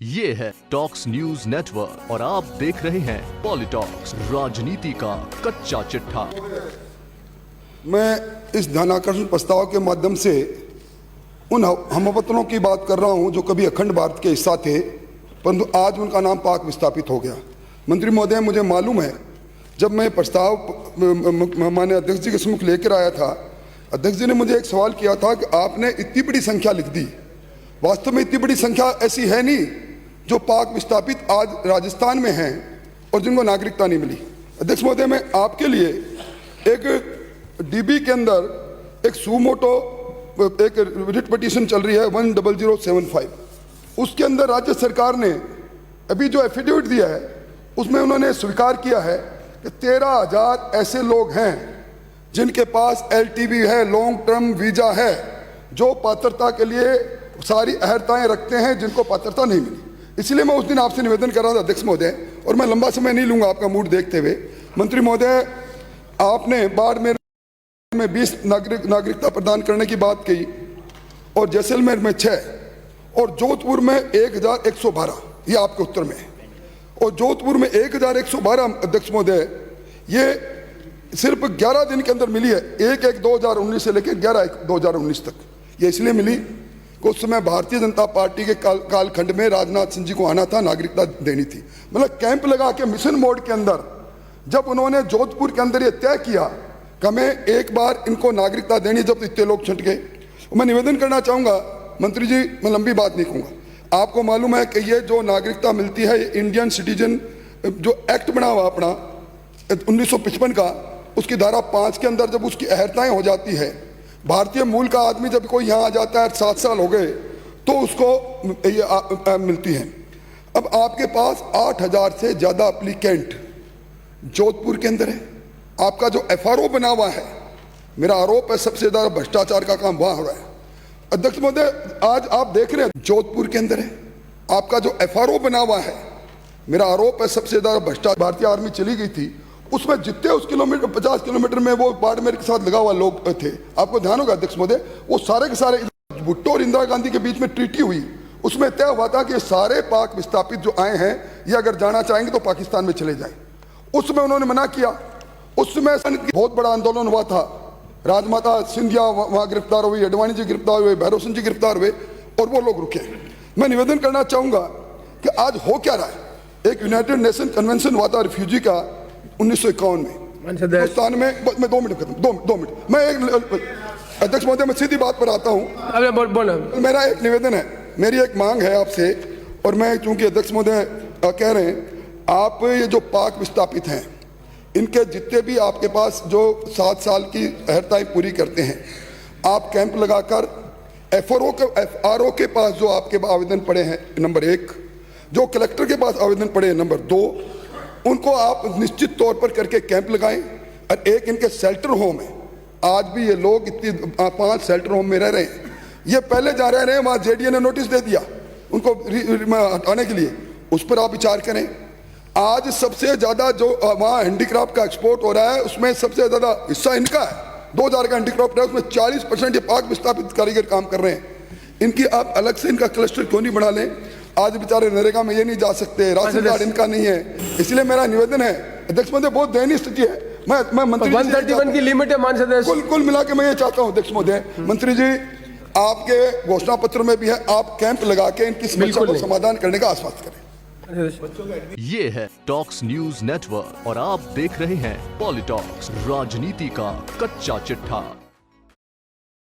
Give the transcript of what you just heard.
ये है talks news network और आप देख रहे हैं पॉलिटॉक्स, राजनीति का कच्चा चिट्ठा। मैं इस ध्यानाकर्षण प्रस्ताव के माध्यम से उन हमवतनों की बात कर रहा हूं जो कभी अखंड भारत के हिस्सा थे, परंतु आज उनका नाम पाक विस्थापित हो गया। मंत्री महोदय, मुझे मालूम है जब मैं प्रस्ताव माननीय अध्यक्ष जी के सम्मुख लेकर आया था, अध्यक्ष जी ने मुझे एक सवाल किया था कि आपने इतनी बड़ी संख्या लिख दी। वास्तव में इतनी बड़ी संख्या ऐसी है नहीं जो पाक विस्थापित आज राजस्थान में हैं और जिनको नागरिकता नहीं मिली। अध्यक्ष महोदय, मैं आपके लिए एक डीबी के अंदर एक सुमोटो एक रिट पिटीशन चल रही है 10075, उसके अंदर राज्य सरकार ने अभी जो एफिडेविट दिया है उसमें उन्होंने स्वीकार किया है कि 13,000 ऐसे लोग हैं जिनके पास LTV है, लॉन्ग टर्म वीजा है, जो पात्रता के लिए सारी अहर्ताएं रखते हैं, जिनको पात्रता नहीं मिली। इसलिए मैं उस दिन आपसे निवेदन कर रहा था अध्यक्ष महोदय, और मैं लंबा समय नहीं लूंगा आपका मूड देखते हुए। मंत्री महोदय, आपने बाड़मेर में 20 नागरिकता प्रदान करने की बात कही और जैसलमेर में 6 और जोधपुर में 1112, ये आपके उत्तर में है। और जोधपुर में 1112 अध्यक्ष महोदय, ये सिर्फ 11 दिन के अंदर मिली है, 1/1/2019 से लेकर 11/1/2019 तक। ये इसलिए मिली कि उस समय भारतीय जनता पार्टी के कालखंड में राजनाथ सिंह जी को आना था, नागरिकता देनी थी। मतलब कैंप लगा के मिशन मोड के अंदर जब उन्होंने जोधपुर के अंदर ये तय किया कि हमें एक बार इनको नागरिकता देनी, जब इतने लोग छट गए। मैं निवेदन करना चाहूँगा मंत्री जी, मैं लंबी बात नहीं कहूँगा। आपको मालूम है कि ये जो नागरिकता मिलती है, इंडियन सिटीजन जो एक्ट बना हुआ अपना 1955 का, उसकी धारा 5 के अंदर जब उसकी अहर्ताएँ हो जाती है, भारतीय मूल का आदमी जब कोई यहाँ आ जाता है, 7 साल हो गए, तो उसको ये मिलती है। अब आपके पास 8,000 से ज़्यादा एप्लीकेंट जोधपुर के अंदर है। आपका जो FRO बना हुआ है, मेरा आरोप है सबसे ज़्यादा भ्रष्टाचार का काम वहाँ हो रहा है। अध्यक्ष महोदय, आज आप देख रहे हैं जोधपुर के अंदर है आपका जो FRO बना हुआ है, मेरा आरोप है सबसे ज़्यादा भ्रष्टाचार। भारतीय आर्मी चली गई थी, उसमें जितने उस किलोमीटर 50 किलोमीटर में वो बाड़मेर के साथ लगा हुआ लोग थे, आपको ध्यान होगा अध्यक्ष महोदय, वो सारे के सारे भुट्टो और इंदिरा गांधी के बीच में ट्रीटी हुई, उसमें तय हुआ था कि सारे पाक विस्थापित जो आए हैं ये अगर जाना चाहेंगे तो पाकिस्तान में चले जाएं। उसमें उन्होंने मना किया। उस समय बहुत बड़ा आंदोलन हुआ था, राजमाता सिंधिया वहाँ गिरफ्तार हुई, अडवाणी जी गिरफ्तार हुए, भैरव सिंह जी गिरफ्तार हुए और वो लोग रुके। मैं निवेदन करना चाहूँगा कि आज हो क्या रहा है। एक यूनाइटेड नेशन कन्वेंशन हुआ था रिफ्यूजी का 1951 में हिंदुस्तान में। मैं 2 मिनट खत्म, 2 मिनट। मैं एक अध्यक्ष महोदय, मैं सीधी बात पर आता हूँ। मेरा एक निवेदन है, मेरी एक मांग है आपसे, और मैं चूंकि अध्यक्ष महोदय कह रहे हैं, आप ये जो पाक विस्थापित हैं, इनके जितने भी आपके पास जो 7 साल की अहर्ताएं पूरी करते हैं, आप कैंप लगाकर FRO के पास जो आपके आवेदन पड़े हैं नंबर 1, जो कलेक्टर के पास आवेदन पड़े हैं नंबर 2, उनको आप निश्चित तौर पर करके कैंप लगाएं। और एक इनके शेल्टर होम है, आज भी ये लोग इतनी 5 शेल्टर होम में रह रहे हैं। ये पहले जा रहे हैं, वहाँ JDA ने नोटिस दे दिया उनको हटाने के लिए, उस पर आप विचार करें। आज सबसे ज़्यादा जो वहाँ हैंडीक्राफ्ट का एक्सपोर्ट हो रहा है, उसमें सबसे ज़्यादा हिस्सा इनका है। 2,000 का हैंडीक्राफ्ट है, उसमें 40% ये पाक विस्थापित कारीगर काम कर रहे हैं। इनकी आप अलग से इनका क्लस्टर क्यों नहीं बना लें। आज बेचारे नरेगा में ये नहीं जा सकते, राशन कार्ड इनका नहीं है। इसलिए मेरा निवेदन है अध्यक्ष महोदय, बहुत दयनीय स्थिति है। मैं मंत्री 131 की लिमिट है मान सदस्य, कुल मिला के मैं ये चाहता हूँ अध्यक्ष महोदय, मंत्री जी आपके घोषणा पत्र में भी है, आप कैंप लगा के इनकी समस्या को समाधान करने का आश्वासन करें। ये है टॉक्स न्यूज नेटवर्क और आप देख रहे हैं पॉलिटॉक्स, राजनीति का कच्चा चिट्ठा।